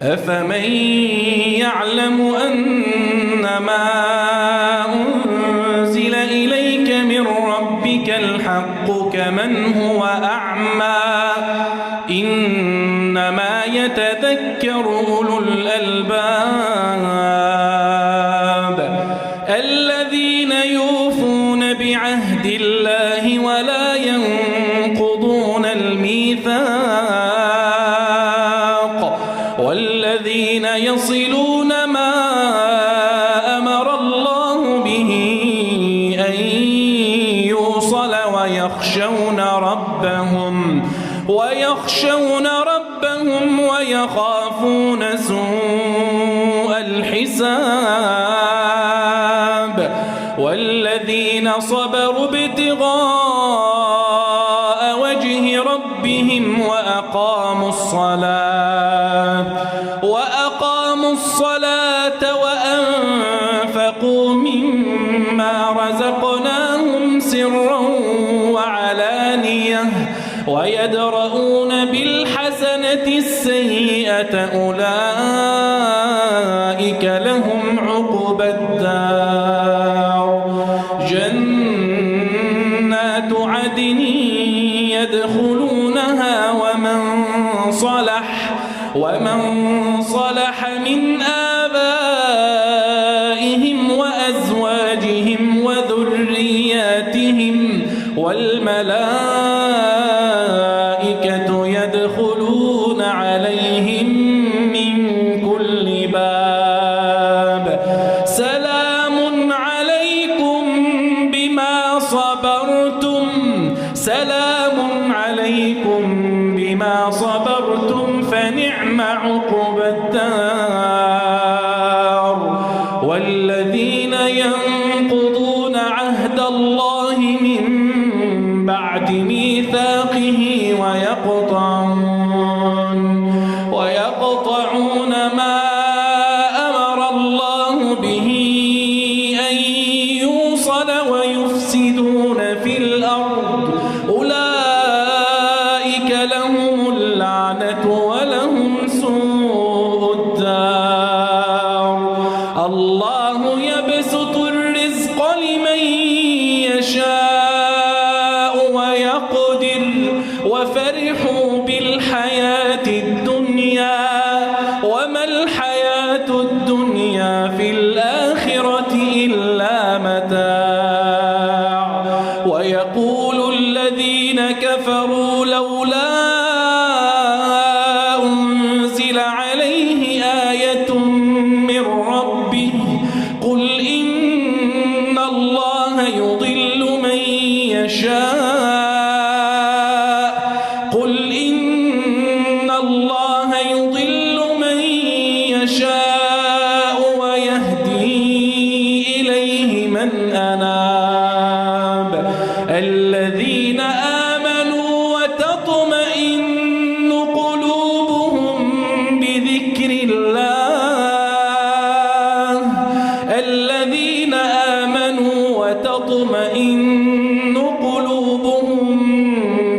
أفمن يعلم أنما أنزل إليك من ربك الحق كمن هو أعمى إنما يتذكر أولو الألباب الذين يوفون بعهد الله ولا ينقضون الميثاق والذين يصلون ما أمر الله به أن يوصل ويخشون ربهم ويخافون سوء الحساب والذين صبروا ابتغاء وجه ربهم وأقاموا الصلاة وأنفقوا مما رزقناهم سرا وعلانية ويدرؤون بالحسنة السيئة أولئك لهم عقبى الدار جنات عدن يدخلونها ومن صلح من آبائهم وأزواجهم وذرياتهم والملائكة يدخلون عليهم من كل باب سلام عليكم بما صبرتم فنعم عقبى الدار والذين ينقضون عهد الله من بعد ميثاقه ويقطعون ما أمر الله به أن يوصل ويفسدون في الأرض أولئك لهم اللعنة ولهم سوء الدار الله يبسط الرزق لمن يشاء ويقدر وفرحوا بالحياة الدنيا وما الحياة الدنيا في الآخرة إلا متاع ويقول الذين كفروا لولا أنزل عليه آية من ربه قل إن الله يضل من يشاء ويهدي إليه من أناب الذين آمنوا وتطمئن قلوبهم بذكر الله الذين آمنوا وتطمئن قلوبهم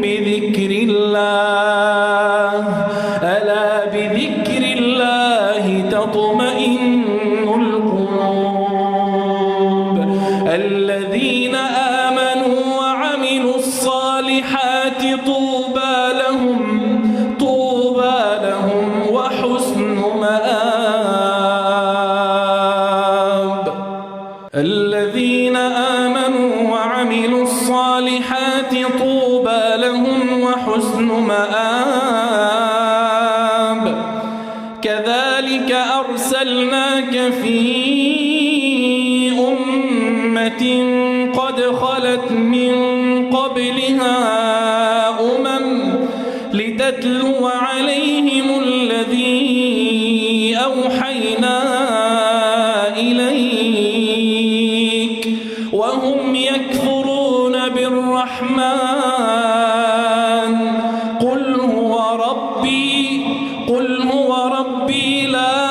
بذكر الله ألا بذكر الله تطمئن القلوب الذين آمنوا وعملوا الصالحات طوبى لهم وحسن مآب الذين آمنوا وعملوا الصالحات طوبى لهم وحسن مآب كذلك أرسلناك في أمة قد خلت من قبلها لتتلو عليهم الذي أوحينا إليك وهم يكفرون بالرحمن قل هو ربي لا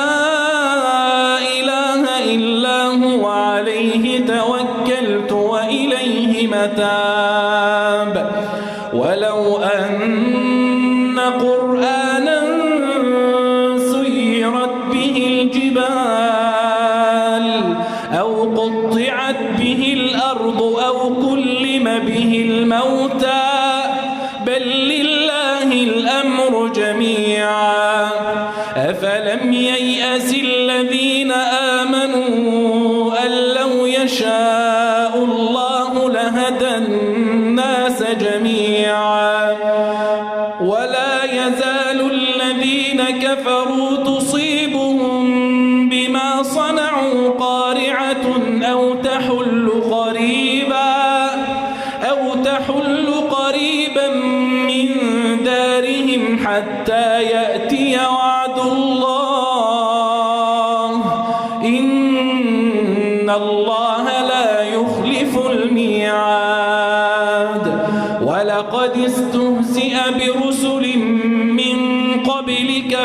إله إلا هو عليه توكلت وإليه متاب الجبال أو قطعت به الأرض أو كلم به الموتى بل لله الأمر جميعا أفلم ييأس الذين آمنوا أن لو يشاء الله لهدى الناس جميعا ولا يزال الذين كفروا تصيبهم بما صنعوا قارعة أو تحل قريبا من دارهم حتى يأتي وعد الله إن الله لا يخلف الميعاد ولقد استهزئ برسل من قبلك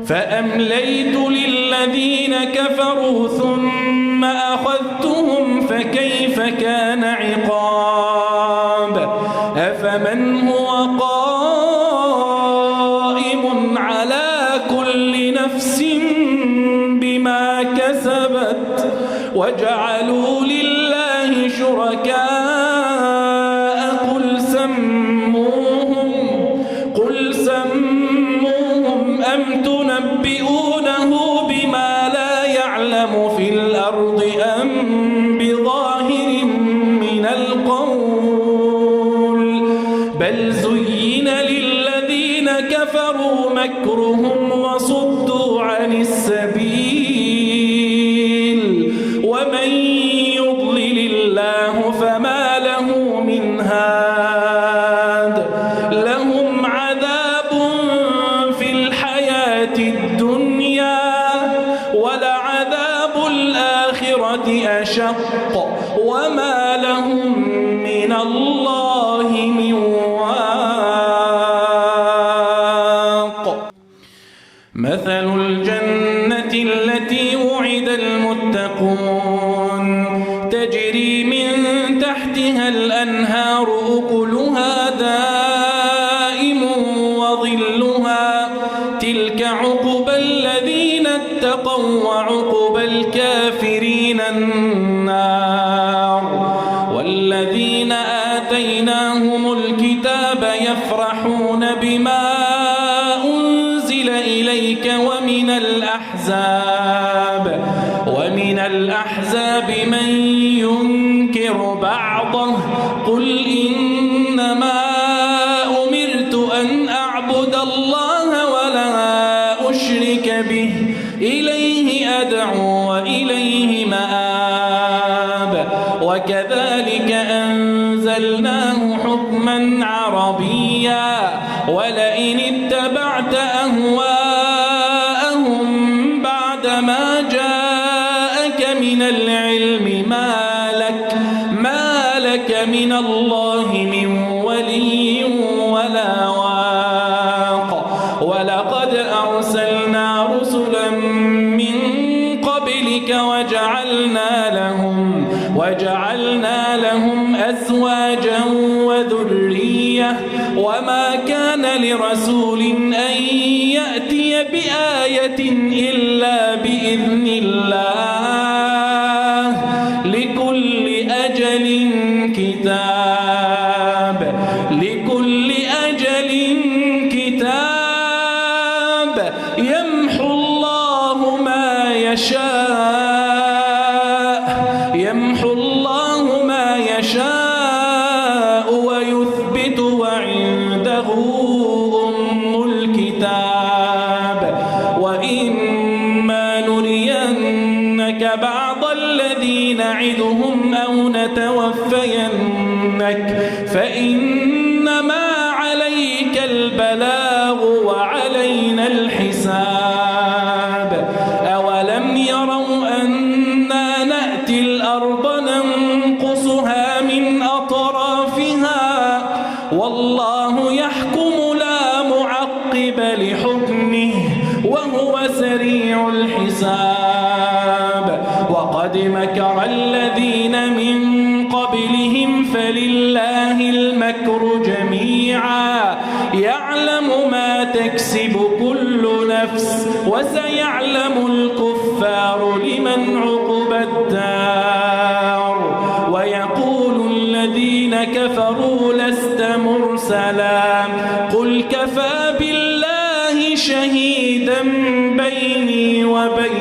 فأمليت للذين كفروا ثم أخذتهم فكيف كان عقاب أفمن هو قائم على كل نفس بما كسبت وجعلوا لله شركاء قل سموهم أم تنبئونه بما لا يعلم في الأرض أم بظاهر من القول بل زين للذين كفروا مكرهم وصدوا عن السبيل ومن يضلل الله فما له من هاد لهم عذاب في الحياة الدنيا ولعذاب الآخرة أشق وما لهم من الله من واق مثل الجنة التي وعد المتقون تجري من تحتها الأنهار أكلها دائم وظلها تلك عقبى الذين اتقوا وعقبى الكافرين النار والذين آتيناهم الكتاب يفرحون بما أنزل إليك ومن الأحزاب من ينكر بعضه قل إنما أمرت أن أعبد الله ولا أشرك به إليه أدعو وإليه مآب وكذلك أنزلناه حكما عربيا ولئن اتبعت أهواءهم بعدما جاءك من العلم ما لك من الله من ولي ولا واق ولقد أرسلنا رسلا من قبلك وجعلنا لهم أزواجا وذرية وما كان لرسول أن يأتي بآية إلا بإذن الله لكل أجل كتاب يمحو الله ما يشاء ويثبت وعنده أم الكتاب وإما نرينك بعض الذي نعدهم أو نتوفينك فإنما عليك البلاغ وعلينا الحساب أولم يروا أنا نأتي الأرض ننقصها من أطرافها والله يحكم لا معقب لحكمه وهو سريع الحساب وقد مكر الذين من قبلهم فلله المكر جميعا يعلم ما تكسب كل نفس وسيعلم الكفار لمن عقبى الدار ويقول الذين كفروا لست مرسلا قل كفى بالله شهيدا بيني وبينكم